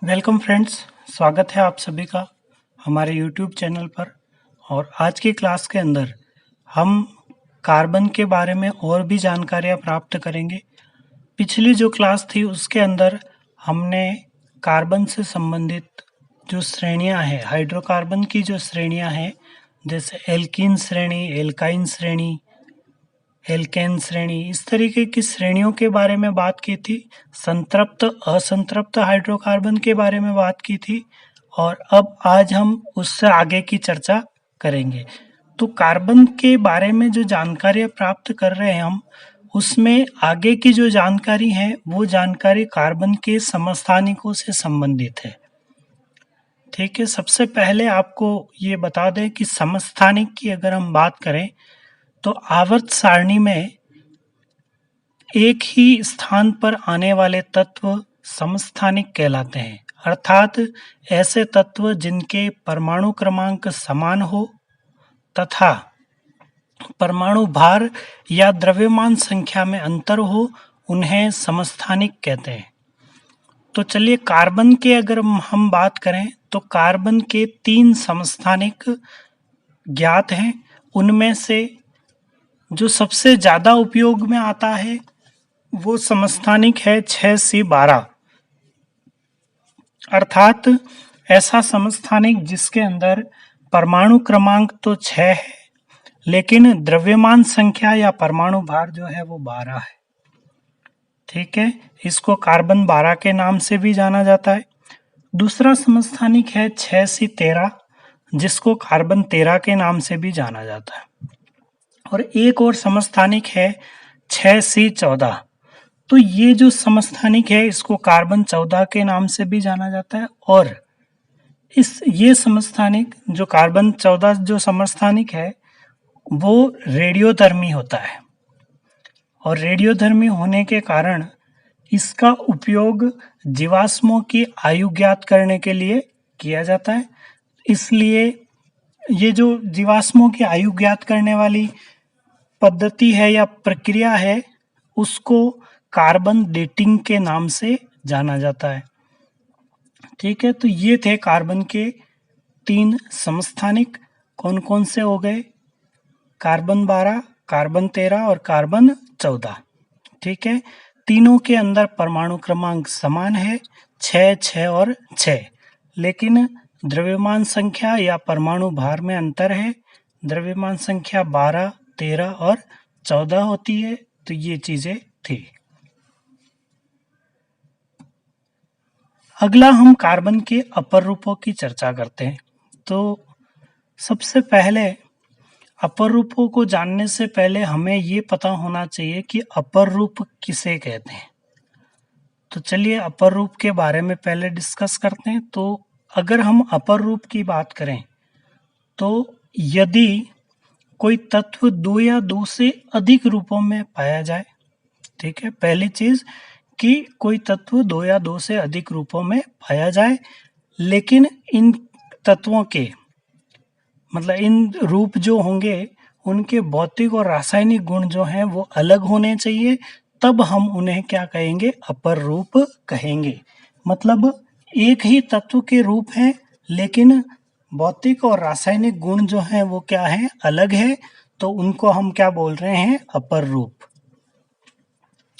Welcome friends, स्वागत है आप सभी का हमारे यूट्यूब चैनल पर। और आज की क्लास के अंदर हम कार्बन के बारे में और भी जानकारियाँ प्राप्त करेंगे। पिछली जो क्लास थी उसके अंदर हमने कार्बन से संबंधित जो श्रेणियाँ हैं, हाइड्रोकार्बन की जो श्रेणियाँ हैं, जैसे एल्कीन श्रेणी, एल्काइन श्रेणी, एल्केन श्रेणी, इस तरीके की श्रेणियों के बारे में बात की थी। संतृप्त असंतृप्त हाइड्रोकार्बन के बारे में बात की थी और अब आज हम उससे आगे की चर्चा करेंगे। तो कार्बन के बारे में जो जानकारियाँ प्राप्त कर रहे हैं हम, उसमें आगे की जो जानकारी है वो जानकारी कार्बन के समस्थानिकों से संबंधित है। ठीक है, सबसे पहले आपको ये बता दें कि समस्थानिक की अगर हम बात करें तो आवर्त सारणी में एक ही स्थान पर आने वाले तत्व समस्थानिक कहलाते हैं, अर्थात ऐसे तत्व जिनके परमाणु क्रमांक समान हो तथा परमाणु भार या द्रव्यमान संख्या में अंतर हो, उन्हें समस्थानिक कहते हैं। तो चलिए, कार्बन के अगर हम बात करें तो कार्बन के 3 समस्थानिक ज्ञात हैं। उनमें से जो सबसे ज़्यादा उपयोग में आता है वो समस्थानिक है 6C12, अर्थात ऐसा समस्थानिक जिसके अंदर परमाणु क्रमांक तो 6 है लेकिन द्रव्यमान संख्या या परमाणु भार जो है वो 12 है। ठीक है, इसको कार्बन 12 के नाम से भी जाना जाता है। दूसरा समस्थानिक है 6C13, जिसको कार्बन 13 के नाम से भी जाना जाता है। और एक और समस्थानिक है 6C14। तो ये जो समस्थानिक है इसको कार्बन 14 के नाम से भी जाना जाता है। और ये समस्थानिक जो कार्बन 14 जो समस्थानिक है वो रेडियोधर्मी होता है और रेडियोधर्मी होने के कारण इसका उपयोग जीवाश्मों की आयु ज्ञात करने के लिए किया जाता है। इसलिए ये जो जीवाश्मों की आयु ज्ञात करने वाली पद्धति है या प्रक्रिया है उसको कार्बन डेटिंग के नाम से जाना जाता है। ठीक है, तो ये थे कार्बन के 3 समस्थानिक। कौन कौन से हो गए? कार्बन 12, कार्बन 13 और कार्बन 14। ठीक है, तीनों के अंदर परमाणु क्रमांक समान है, 6, 6 और 6, लेकिन द्रव्यमान संख्या या परमाणु भार में अंतर है। द्रव्यमान संख्या 12, 13 और 14 होती है। तो ये चीजें थी। अगला हम कार्बन के अपर रूपों की चर्चा करते हैं। तो सबसे पहले अपर रूपों को जानने से पहले हमें ये पता होना चाहिए कि अपर रूप किसे कहते हैं। तो चलिए अपर रूप के बारे में पहले डिस्कस करते हैं। तो अगर हम अपर रूप की बात करें तो यदि कोई तत्व 2 या 2 से अधिक रूपों में पाया जाए, ठीक है, पहली चीज कि कोई तत्व 2 या 2 से अधिक रूपों में पाया जाए, लेकिन इन तत्वों के मतलब इन रूप जो होंगे उनके भौतिक और रासायनिक गुण जो हैं वो अलग होने चाहिए, तब हम उन्हें क्या कहेंगे? अपर रूप कहेंगे। मतलब एक ही तत्व के रूप हैं लेकिन भौतिक और रासायनिक गुण जो हैं वो क्या है? अलग है। तो उनको हम क्या बोल रहे हैं? अपर रूप।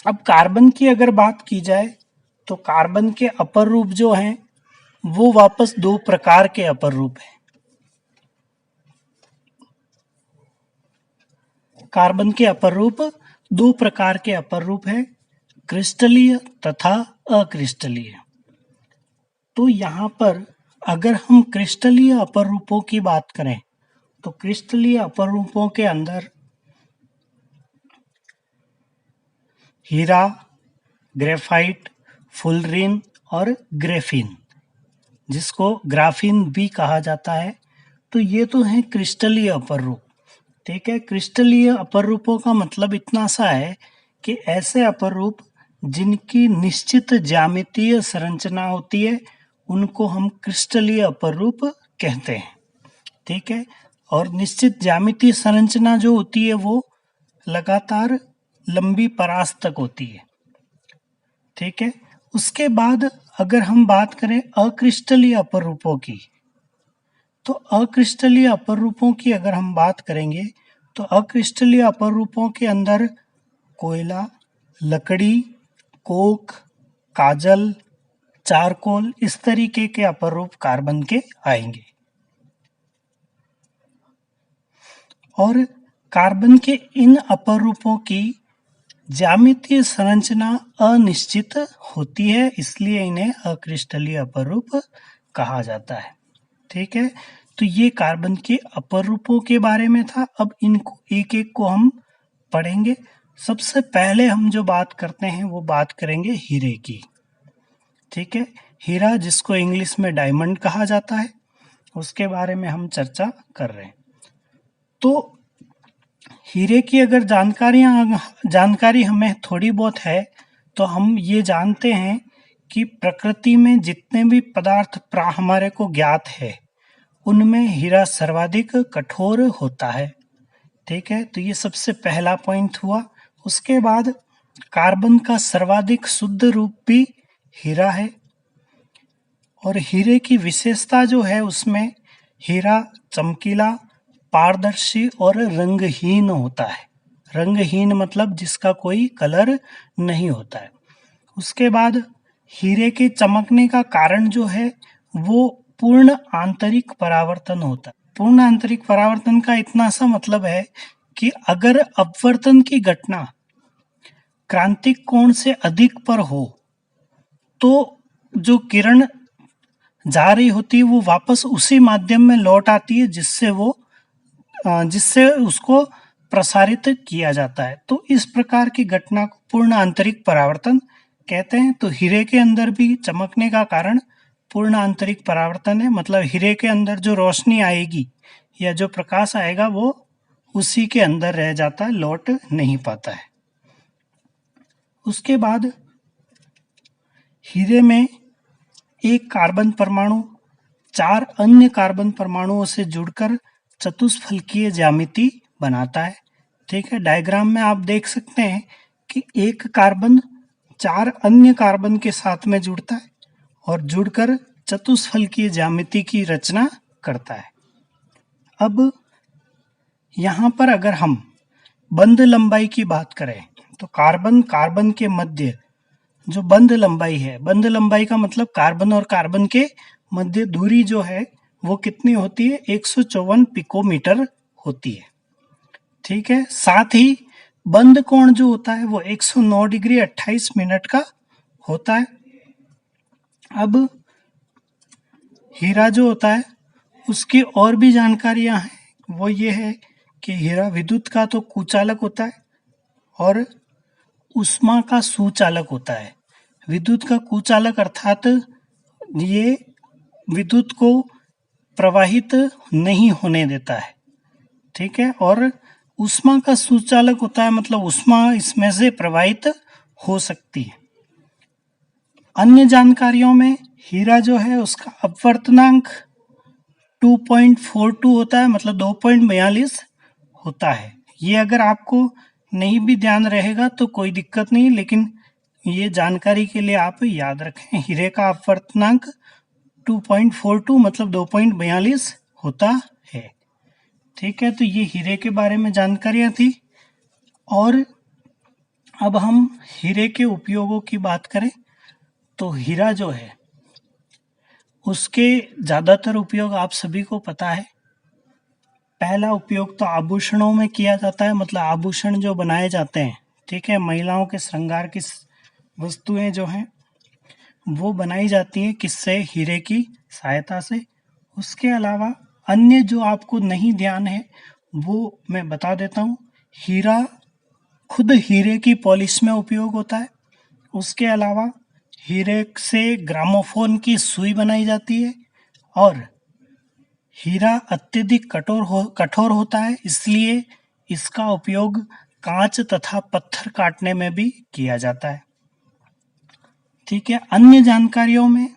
अब कार्बन की अगर बात की जाए तो कार्बन के अपर रूप जो हैं वो वापस 2 प्रकार के अपर रूप हैं। कार्बन के अपर रूप 2 प्रकार के अपर रूप हैं, क्रिस्टलीय तथा अक्रिस्टलीय। तो यहाँ पर अगर हम क्रिस्टलीय अपर रूपों की बात करें तो क्रिस्टलीय अपर रूपों के अंदर हीरा, ग्रेफाइट, फुलरिन और ग्रेफिन, जिसको ग्राफीन भी कहा जाता है, तो ये तो है क्रिस्टलीय अपर रूप। ठीक है, क्रिस्टलीय अपर रूपों का मतलब इतना सा है कि ऐसे अपर रूप जिनकी निश्चित ज्यामितीय संरचना होती है उनको हम क्रिस्टलीय अपर रूप कहते हैं। ठीक है, और निश्चित ज्यामितीय संरचना जो होती है वो लगातार लंबी परास तक होती है। ठीक है, उसके बाद अगर हम बात करें अक्रिस्टलीय अपर रूपों की, तो अक्रिस्टलीय अपर रूपों की अगर हम बात करेंगे तो अक्रिस्टलीय अपर रूपों के अंदर कोयला, लकड़ी, कोक, काजल, चारकोल इस तरीके के अपर रूप कार्बन के आएंगे। और कार्बन के इन अपर रूपों की ज्यामितीय संरचना अनिश्चित होती है, इसलिए इन्हें अक्रिस्टलीय अपर रूप कहा जाता है। ठीक है, तो ये कार्बन के अपर रूपों के बारे में था। अब इनको एक एक को हम पढ़ेंगे। सबसे पहले हम जो बात करते हैं वो बात करेंगे हीरे की। ठीक है, हीरा जिसको इंग्लिश में डायमंड कहा जाता है, उसके बारे में हम चर्चा कर रहे हैं। तो हीरे की अगर जानकारी हमें थोड़ी बहुत है तो हम ये जानते हैं कि प्रकृति में जितने भी पदार्थ हमारे को ज्ञात है उनमें हीरा सर्वाधिक कठोर होता है। ठीक है, तो ये सबसे पहला पॉइंट हुआ। उसके बाद कार्बन का सर्वाधिक शुद्ध रूप भी हीरा है, और हीरे की विशेषता जो है उसमें हीरा चमकीला, पारदर्शी और रंगहीन होता है। रंगहीन मतलब जिसका कोई कलर नहीं होता है। उसके बाद हीरे के चमकने का कारण जो है वो पूर्ण आंतरिक परावर्तन होता है। पूर्ण आंतरिक परावर्तन का इतना सा मतलब है कि अगर अपवर्तन की घटना क्रांतिक कोण से अधिक पर हो तो जो किरण जा रही होती है वो वापस उसी माध्यम में लौट आती है जिससे उसको प्रसारित किया जाता है। तो इस प्रकार की घटना को पूर्ण आंतरिक परावर्तन कहते हैं। तो हीरे के अंदर भी चमकने का कारण पूर्ण आंतरिक परावर्तन है, मतलब हीरे के अंदर जो रोशनी आएगी या जो प्रकाश आएगा वो उसी के अंदर रह जाता है, लौट नहीं पाता है। उसके बाद हीरे में एक कार्बन परमाणु 4 अन्य कार्बन परमाणुओं से जुड़कर चतुष्फलकीय ज्यामिति बनाता है। ठीक है, डायग्राम में आप देख सकते हैं कि एक कार्बन 4 अन्य कार्बन के साथ में जुड़ता है और जुड़कर चतुष्फलकीय ज्यामिति की रचना करता है। अब यहाँ पर अगर हम बंध लंबाई की बात करें तो कार्बन के मध्य जो बंध लंबाई है, बंध लंबाई का मतलब कार्बन और कार्बन के मध्य दूरी जो है वो कितनी होती है, 154 पिकोमीटर होती है। ठीक है, साथ ही बंध कोण जो होता है वो 109 डिग्री 28 मिनट का होता है। अब हीरा जो होता है उसकी और भी जानकारियां हैं, वो ये है कि हीरा विद्युत का तो कुचालक होता है और ऊष्मा का सुचालक होता है। विद्युत का कुचालक अर्थात ये विद्युत को प्रवाहित नहीं होने देता है। ठीक है, और ऊष्मा का सुचालक होता है मतलब ऊष्मा इसमें से प्रवाहित हो सकती है। अन्य जानकारियों में हीरा जो है उसका अपवर्तनांक 2.42 होता है, मतलब 2.42 होता है। ये अगर आपको नहीं भी ध्यान रहेगा तो कोई दिक्कत नहीं, लेकिन ये जानकारी के लिए आप याद रखें। हीरे का अपवर्तनांक 2.42 मतलब 2.42 होता है। ठीक है, तो ये हीरे के बारे में जानकारियां थी। और अब हम हीरे के उपयोगों की बात करें तो हीरा जो है उसके ज़्यादातर उपयोग आप सभी को पता है। पहला उपयोग तो आभूषणों में किया जाता है, मतलब आभूषण जो बनाए जाते हैं, ठीक है, महिलाओं के श्रृंगार की वस्तुएं जो हैं वो बनाई जाती हैं किससे, हीरे की सहायता से। उसके अलावा अन्य जो आपको नहीं ध्यान है वो मैं बता देता हूँ। हीरा खुद हीरे की पॉलिश में उपयोग होता है। उसके अलावा हीरे से ग्रामोफोन की सुई बनाई जाती है। और हीरा अत्यधिक कठोर होता है, इसलिए इसका उपयोग कांच तथा पत्थर काटने में भी किया जाता है। ठीक है, अन्य जानकारियों में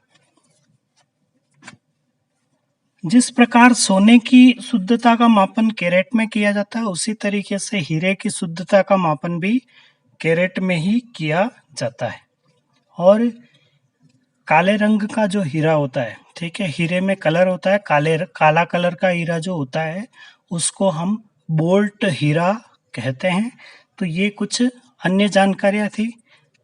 जिस प्रकार सोने की शुद्धता का मापन कैरेट में किया जाता है उसी तरीके से हीरे की शुद्धता का मापन भी कैरेट में ही किया जाता है। और काले रंग का जो हीरा होता है, ठीक है, हीरे में कलर होता है, काला कलर का हीरा जो होता है उसको हम बोल्ट हीरा कहते हैं। तो ये कुछ अन्य जानकारियां थी।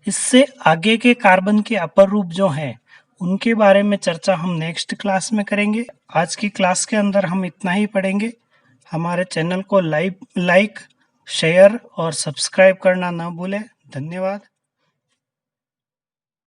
इससे आगे के कार्बन के अपर रूप जो हैं उनके बारे में चर्चा हम नेक्स्ट क्लास में करेंगे। आज की क्लास के अंदर हम इतना ही पढ़ेंगे। हमारे चैनल को लाइक, शेयर और सब्सक्राइब करना ना भूलें। धन्यवाद।